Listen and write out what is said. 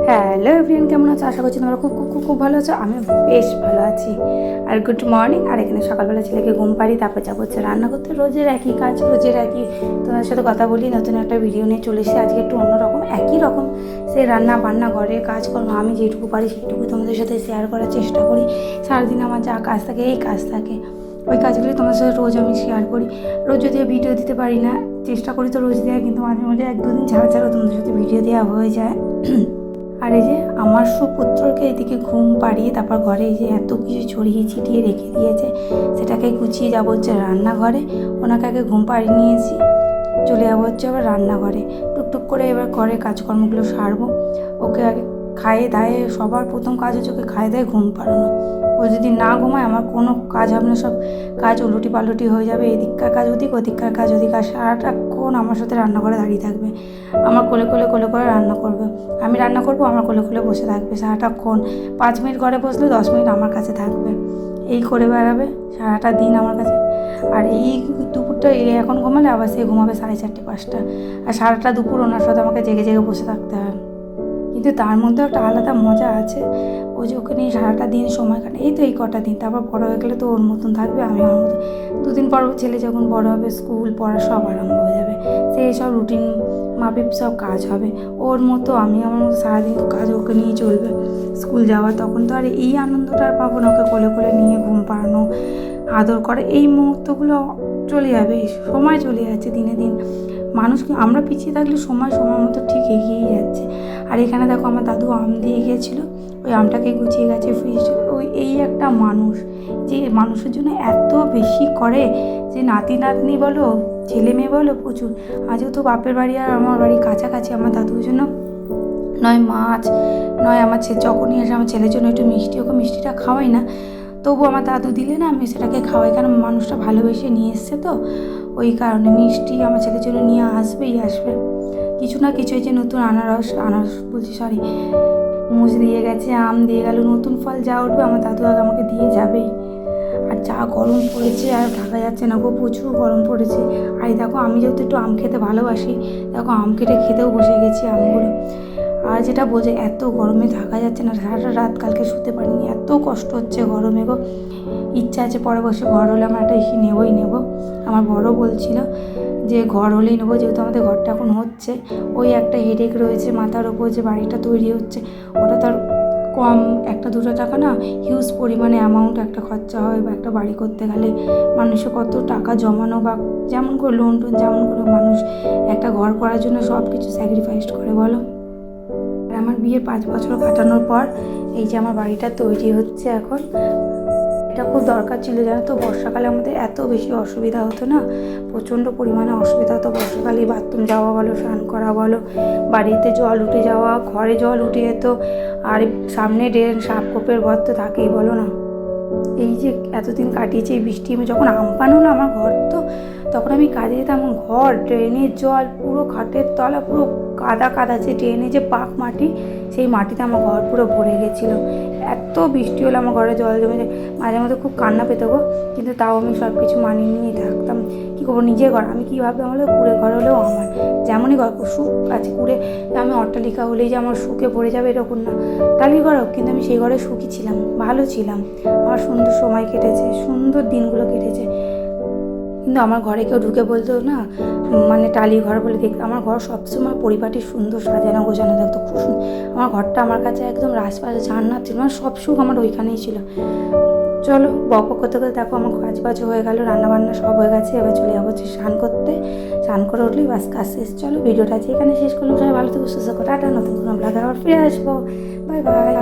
Hello everyone, কেমন আছো? আশা করছি তোমরা খুব খুব খুব খুব ভালো আছো। আমি বেশ ভালো আছি। আর গুড মর্নিং। আর এখানে সকালবেলা ছেলেকে ঘুম পাড়ি, তারপর যাবো হচ্ছে রান্না করতে। রোজের একই কাজ, রোজের একই। তোমার সাথে কথা বলি, নতুন একটা ভিডিও নিয়ে চলে এসেছি। আজকে একটু অন্যরকম, একই রকম সেই রান্না বান্না, ঘরের কাজকর্ম আমি যেটুকু পারি সেটুকু তোমাদের সাথে শেয়ার করার চেষ্টা করি। সারাদিন আমার যা কাজ থাকে, এই কাজ থাকে, ওই কাজগুলি তোমাদের সাথে রোজ আমি শেয়ার করি। রোজ যদিও ভিডিও দিতে পারি না, চেষ্টা করি তো রোজ দেওয়া, কিন্তু মাঝে মাঝে এক দুদিন ছাড়া ছাড়া তোমাদের সাথে ভিডিও দেওয়া হয়ে যায়। আর এই যে আমার সুপুত্রকে এদিকে ঘুম পাড়িয়ে তারপর ঘরে এই যে এত কিছু ছড়িয়ে ছিটিয়ে রেখে দিয়েছে, সেটাকে গুছিয়ে যাবো হচ্ছে রান্নাঘরে। ওনাকে আগে ঘুম পাড়িয়ে নিয়েছি, চলে যাবো হচ্ছে আবার রান্নাঘরে। টুকটুক করে এবার ঘরে কাজকর্মগুলো সারবো। ওকে আগে খাইয়ে দায়ে, সবার প্রথম কাজ হচ্ছে ওকে খাইয়ে দায়ে ঘুম পাড়ানো। ও যদি না ঘুমায় আমার কোনো কাজ হবে না, সব কাজ উলুটি পালুটি হয়ে যাবে। এদিককার কাজ ওদিক, ওদিককার কাজ ওদিক। আর সারাটাক্ষণ আমার সাথে রান্নাঘরে দাঁড়িয়ে থাকবে, আমার কোলে কোলে কোলে করে রান্না করবে। আমি রান্না করবো, আমার কোলে কোলে বসে থাকবে সারাটাক্ষণ। 5 মিনিট ঘরে বসলে 10 মিনিট আমার কাছে থাকবে, এই করে বেড়াবে সারাটা দিন আমার কাছে। আর এই দুপুরটা এখন ঘুমালে আবার সে ঘুমাবে 4:30 5টা, আর সারাটা দুপুর ওনার সাথে আমাকে জেগে জেগে বসে থাকতে হয়। কিন্তু তার মধ্যেও একটা আলাদা মজা আছে। ও যে ওকে নিয়ে সারাটা দিন সময় কাটে, এই তো এই কটা দিন। তারপর বড়ো হয়ে গেলে তো ওর মতন থাকবে, আমি আমার মতন। 2 দিন পর ছেলে যখন বড় হবে, স্কুল পড়া সব আরম্ভ হয়ে যাবে, সেই সব রুটিন মাফিক সব কাজ হবে। ওর মতো আমি আমার মতো সারাদিন তো কাজ ওকে নিয়ে চলবে। স্কুল যাওয়া, তখন তো আর এই আনন্দটা আর পাবো না, ওকে কোলে কোলে নিয়ে ঘুম পাড়ানো, আদর করে, এই মুহূর্তগুলো চলে যাবে। সময় চলে যাচ্ছে দিনে দিন। মানুষকে আমরা পিছিয়ে থাকলে সময় সময় মতো ঠিক এগিয়েই যাচ্ছে। আর এখানে দেখো আমার দাদু আম দিয়ে গিয়েছিলো, ওই আমটাকে গুছিয়ে গেছে ফ্রিজ। ওই এই একটা মানুষ যে মানুষের জন্য এত বেশি করে, যে নাতি নাতনি বলো, ছেলে মেয়ে বলো, প্রচুর। আজও তো বাপের বাড়ি আর আমার বাড়ি কাছাকাছি, আমার দাদুর জন্য নয় মাছ, নয় আমার যখনই আসে আমার ছেলের জন্য একটু মিষ্টি, ওকে মিষ্টিটা খাওয়াই না, তবু আমার দাদু দিলে না আমি সেটাকে খাওয়াই, কারণ মানুষটা ভালোবেসে নিয়ে এসছে তো, ওই কারণে মিষ্টি আমার ছেলের জন্য নিয়ে আসবেই আসবে। কিছু না কিছু, এই যে নতুন আনারস বলছি, সরি, মুজ দিয়ে গেছে, আম দিয়ে গেল, নতুন ফল যা উঠবে আমার দাদু আগে আমাকে দিয়ে যাবেই। আর যা গরম পড়েছে আর থাকা যাচ্ছে না গো, প্রচুর গরম পড়েছে। আর এই দেখো আমি যেহেতু একটু আম খেতে ভালোবাসি, দেখো আম কেটে খেতেও বসে গেছি আমগুলো। আর যেটা বোঝে, এত গরমে থাকা যাচ্ছে না, সারাটা রাত কালকে শুতে পারিনি, এত কষ্ট হচ্ছে গরমে গো। ইচ্ছা আছে পরে বসে ঘর হলে আমার একটা এসি নেবই নেব। আমার বড় বলছিল যে ঘর হলেই নেবো, যেহেতু আমাদের ঘরটা এখন হচ্ছে। ওই একটা হেডেক রয়েছে মাথার ওপর, যে বাড়িটা তৈরি হচ্ছে, ওটা তার কম 1-2 টাকা না, হিউজ পরিমাণে অ্যামাউন্ট একটা খরচা হয়। বা একটা বাড়ি করতে গেলে মানুষের কত টাকা জমানো, বা যেমন করে লোন টোন, যেমন করে মানুষ একটা ঘর করার জন্য সব কিছু স্যাক্রিফাইস করে বলো। আর আমার বিয়ের 5 বছর কাটানোর পর এই যে আমার বাড়িটা তৈরি হচ্ছে এখন, এটা খুব দরকার ছিল, জানো তো। বর্ষাকালে আমাদের এত বেশি অসুবিধা হতো না, প্রচণ্ড পরিমাণে অসুবিধা হতো বর্ষাকালে। বাথরুম যাওয়া বলো, স্নান করা বলো, বাড়িতে জল উঠে যাওয়া, ঘরে জল উঠে যেত। আর সামনে ড্রেন, সাপকোপের ঘর তো থাকেই বলো না। এই যে এতদিন কাটিয়েছি এই বৃষ্টি, আমি যখন আমপান হলো আমার ঘর, তো তখন আমি কাজে যেতাম, ঘর ড্রেনের জল পুরো, খাটের তলা পুরো কাদা কাদা, যে ড্রেনে যে পাক মাটি, সেই মাটিতে আমার ঘর পুরো ভরে গেছিলো। এত বৃষ্টি হলে আমার ঘরে জল জমে যায়, মাঝে মধ্যে খুব কান্না পেতো গো। কিন্তু তাও আমি সব কিছু মানিয়ে নিয়েই থাকতাম। কী করবো, নিজের ঘর, আমি কী ভাবতাম হলো, কুড়ে ঘর হলেও আমার, যেমনই ঘর সুখ আছে কুড়ে, আমি অট্টালিকা হলেই যে আমার সুখে পড়ে যাবে এরকম না, টালির ঘর হোক, কিন্তু আমি সেই ঘরে সুখী ছিলাম, ভালো ছিলাম, আমার সুন্দর সময় কেটেছে, সুন্দর দিনগুলো কেটেছে। কিন্তু আমার ঘরে কেউ ঢুকে বলতো না, মানে টালি ঘর বলে দেখতে, আমার ঘর সবসময় পরিপাটি সুন্দর সাজানো গোছানো থাকতো, খুব সুন্দর। আমার ঘরটা আমার কাছে একদম রাজপাশে জান্নাত ছিল, মানে সব সুখ আমার ওইখানেই ছিল। চলো বক বক করতে করতে দেখো আমার কাজ বাজ হয়ে গেল, রান্নাবান্না সব হয়ে গেছে। এবার চলে যাবো হচ্ছে স্নান করতে, স্নান করে উঠলেই বাস কাজ শেষ। চলো ভিডিওটা এখানে শেষ করলাম, সবাই ভালো থেকো, সুস্থ থাকো, টাটা। নতুন কোনো ব্লগে আবার ফিরে আসবো, বাই বাই।